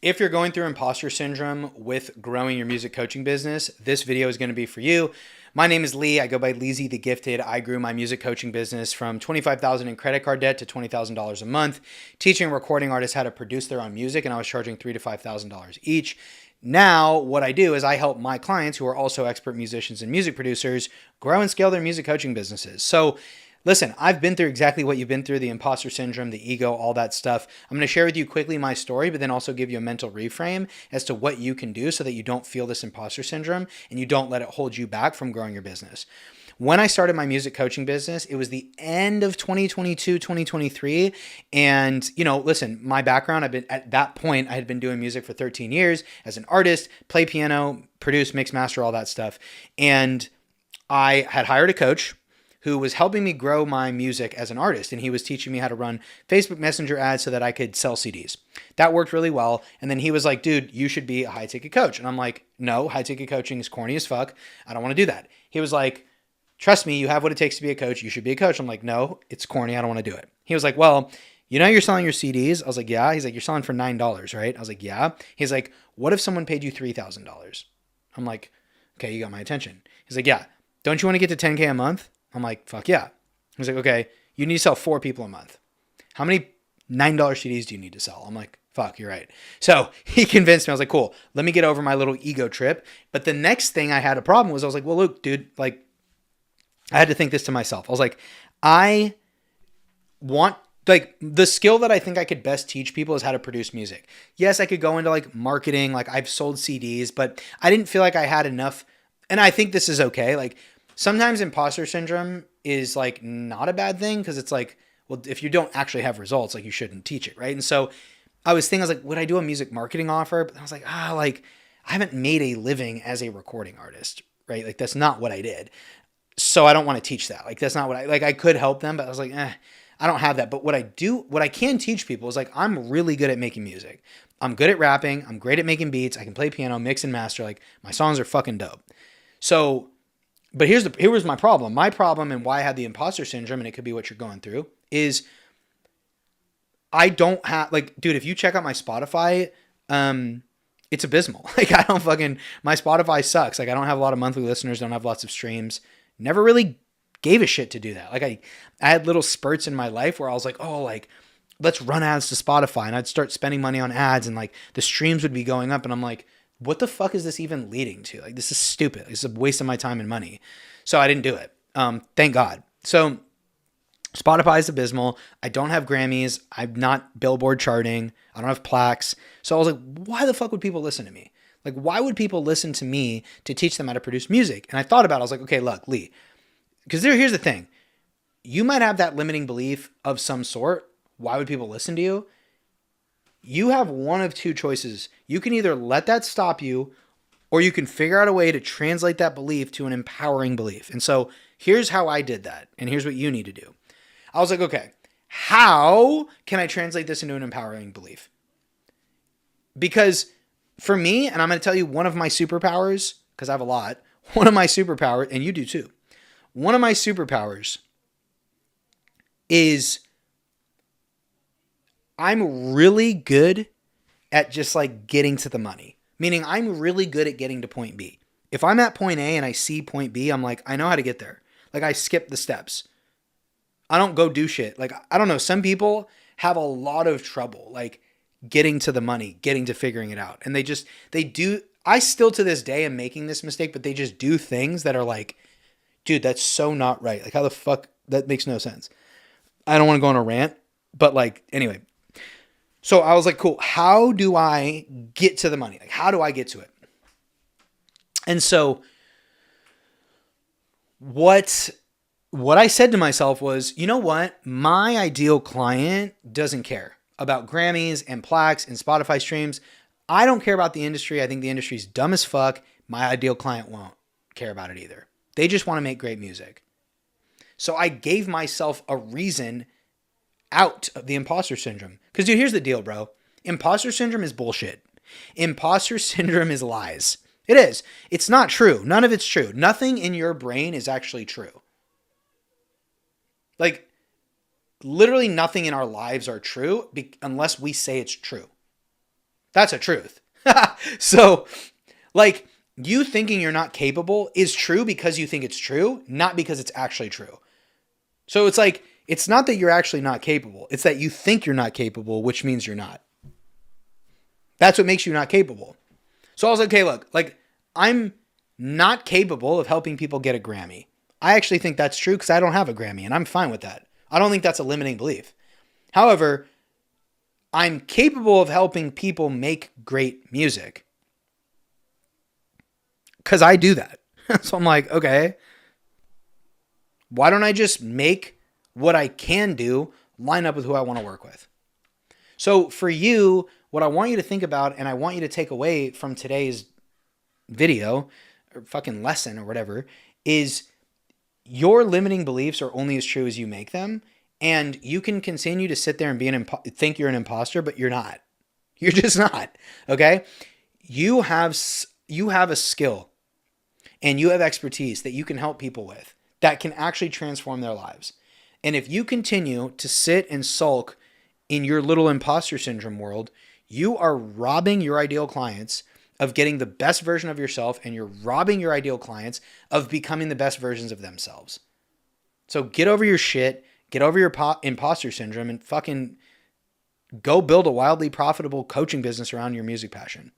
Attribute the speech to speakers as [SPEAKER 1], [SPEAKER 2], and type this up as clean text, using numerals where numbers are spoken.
[SPEAKER 1] If you're going through imposter syndrome with growing your music coaching business, this video is going to be for you. My name is Lee. I go by Leezy the Gifted. I grew my music coaching business from $25,000 in credit card debt to $20,000 a month, teaching recording artists how to produce their own music, and I was charging $3,000 to $5,000 each. Now, what I do is I help my clients who are also expert musicians and music producers grow and scale their music coaching businesses. So listen, I've been through exactly what you've been through, the imposter syndrome, the ego, all that stuff. I'm going to share with you quickly my story, but then also give you a mental reframe as to what you can do so that you don't feel this imposter syndrome and you don't let it hold you back from growing your business. When I started my music coaching business, it was the end of 2022, 2023. And, listen, my background, at that point, I had been doing music for 13 years as an artist, play piano, produce, mix, master, all that stuff. And I had hired a coach who was helping me grow my music as an artist. And he was teaching me how to run Facebook Messenger ads so that I could sell CDs. That worked really well. And then he was like, dude, you should be a high ticket coach. And I'm like, no, high ticket coaching is corny as fuck. I don't want to do that. He was like, trust me, you have what it takes to be a coach. You should be a coach. I'm like, no, it's corny. I don't want to do it. He was like, well, you're selling your CDs. I was like, yeah. He's like, you're selling for $9, right? I was like, yeah. He's like, what if someone paid you $3,000? I'm like, okay, you got my attention. He's like, yeah. Don't you want to get to 10K a month? I'm like, fuck yeah. He's like, okay, you need to sell 4 people a month. How many $9 CDs do you need to sell? I'm like, fuck, you're right. So he convinced me. I was like, cool, let me get over my little ego trip. But the next thing I had a problem was I was like, well, look, dude, like I had to think this to myself. I was like, I want like the skill that I think I could best teach people is how to produce music. Yes, I could go into like marketing, like I've sold CDs, but I didn't feel like I had enough. And I think this is okay. Like sometimes imposter syndrome is like not a bad thing because it's like, well, if you don't actually have results, like you shouldn't teach it, right? And so I was like, would I do a music marketing offer? But I was like, like I haven't made a living as a recording artist, right? Like that's not what I did. So I don't want to teach that. Like that's not what I could help them, but I was like, I don't have that. But what I can teach people is like I'm really good at making music. I'm good at rapping. I'm great at making beats. I can play piano, mix and master. Like my songs are fucking dope. So but here was my problem. My problem and why I had the imposter syndrome, and it could be what you're going through, is I don't have like, dude, if you check out my Spotify, it's abysmal. Like my Spotify sucks. Like I don't have a lot of monthly listeners, don't have lots of streams. Never really gave a shit to do that. Like I had little spurts in my life where I was like, oh, like let's run ads to Spotify, and I'd start spending money on ads and like the streams would be going up. And I'm like, what the fuck is this even leading to? Like, this is stupid. This is a waste of my time and money. So I didn't do it. Thank God. So Spotify is abysmal. I don't have Grammys. I'm not Billboard charting. I don't have plaques. So I was like, why the fuck would people listen to me? Like, why would people listen to me to teach them how to produce music? And I thought about it. I was like, okay, look, Lee, because here's the thing. You might have that limiting belief of some sort. Why would people listen to you? You have one of two choices. You can either let that stop you, or you can figure out a way to translate that belief to an empowering belief. And so here's how I did that. And here's what you need to do. I was like, okay, how can I translate this into an empowering belief? Because for me, and I'm going to tell you one of my superpowers, because I have a lot, one of my superpowers, and you do too. One of my superpowers is I'm really good at just like getting to the money. Meaning I'm really good at getting to point B. If I'm at point A and I see point B, I'm like, I know how to get there. Like I skip the steps. I don't go do shit. Like, I don't know. Some people have a lot of trouble, like getting to the money, getting to figuring it out. And they do. I still to this day am making this mistake, but they just do things that are like, dude, that's so not right. Like how the fuck, that makes no sense. I don't want to go on a rant, but like, anyway. So I was like, cool. How do I get to the money? Like, how do I get to it? And so what I said to myself was, you know what? My ideal client doesn't care about Grammys and plaques and Spotify streams. I don't care about the industry. I think the industry's dumb as fuck. My ideal client won't care about it either. They just want to make great music. So I gave myself a reason out of the imposter syndrome. Because, dude, here's the deal, bro. Imposter syndrome is bullshit. Imposter syndrome is lies. It is. It's not true. None of it's true. Nothing in your brain is actually true. Like, literally nothing in our lives are true unless we say it's true. That's a truth. So, like, you thinking you're not capable is true because you think it's true, not because it's actually true. So it's like, it's not that you're actually not capable. It's that you think you're not capable, which means you're not. That's what makes you not capable. So I was like, okay, look, like, I'm not capable of helping people get a Grammy. I actually think that's true because I don't have a Grammy, and I'm fine with that. I don't think that's a limiting belief. However, I'm capable of helping people make great music because I do that. So I'm like, okay, why don't I just make what I can do line up with who I want to work with? So for you, what I want you to think about, and I want you to take away from today's video or fucking lesson or whatever, is your limiting beliefs are only as true as you make them. And you can continue to sit there and think you're an imposter, but you're not. You're just not. Okay? You have a skill and you have expertise that you can help people with that can actually transform their lives. And if you continue to sit and sulk in your little imposter syndrome world, you are robbing your ideal clients of getting the best version of yourself, and you're robbing your ideal clients of becoming the best versions of themselves. So get over your shit, get over your imposter syndrome, and fucking go build a wildly profitable coaching business around your music passion.